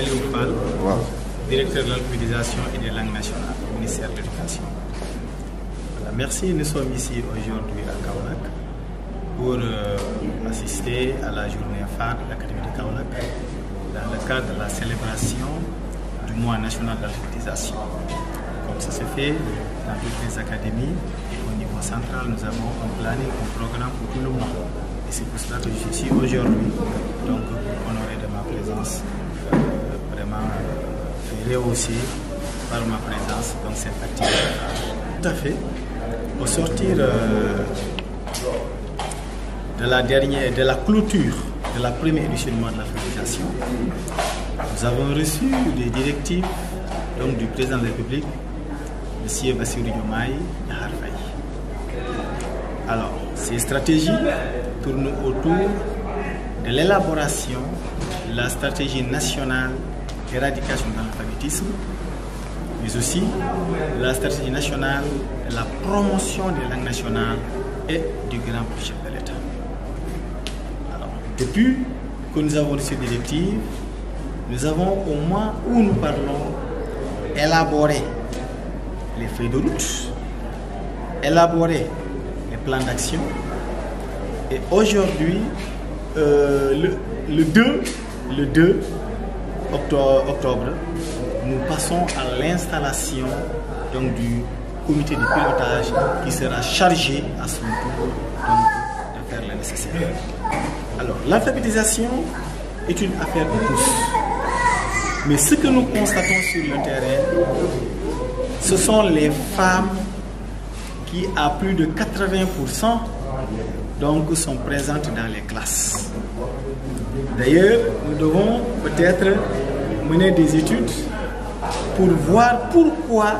Aliou Fall, directeur de l'alphabétisation et des langues nationales au ministère de l'Éducation. Voilà, merci, nous sommes ici aujourd'hui à Kaolack pour assister à la journée phare de l'Académie de Kaolack dans le cadre de la célébration du mois national de l'alphabétisation. Comme ça se fait dans toutes les académies, au niveau central, nous avons un planning, un programme pour tout le mois. Et c'est pour cela que je suis ici aujourd'hui, donc honoré de ma présence, vraiment rehaussé par ma présence dans cette activité. Tout à fait. Au sortir de la clôture de la première édition de l'alphabétisation, nous avons reçu des directives donc, du président de la République, M. Bassirou Diomaye Diakhar Faye. Alors, ces stratégies tournent autour de l'élaboration de la stratégie nationale d'éradication de l'alphabétisme, mais aussi la stratégie nationale de la promotion des langues nationales et du grand projet de l'État. Alors, depuis que nous avons reçu des directives, nous avons au moment où nous parlons élaboré les feuilles de route, élaboré les plans d'action, et aujourd'hui, le 2 octobre, nous passons à l'installation du comité de pilotage qui sera chargé à son tour de faire le nécessaire. Alors, l'alphabétisation est une affaire de tous. Mais ce que nous constatons sur le terrain, ce sont les femmes qui, à plus de 80%, donc, sont présentes dans les classes. D'ailleurs, nous devons peut-être mener des études pour voir pourquoi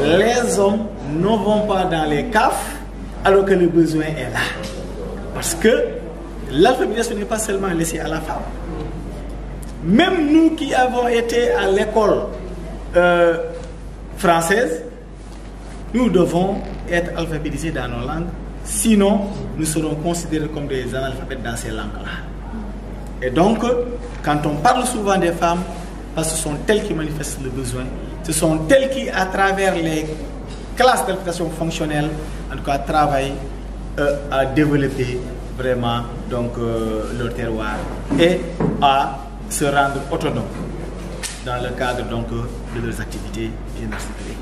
les hommes ne vont pas dans les CAF alors que le besoin est là. Parce que l'alphabétisation n'est pas seulement laissée à la femme. Même nous qui avons été à l'école française, nous devons être alphabétisés dans nos langues, sinon nous serons considérés comme des analphabètes dans ces langues-là. Et donc, quand on parle souvent des femmes, parce que ce sont elles qui manifestent le besoin, ce sont elles qui, à travers les classes d'alphabétisation fonctionnelle, en tout cas, travaillent à développer vraiment leur terroir et à se rendre autonomes dans le cadre de leurs activités universitaires.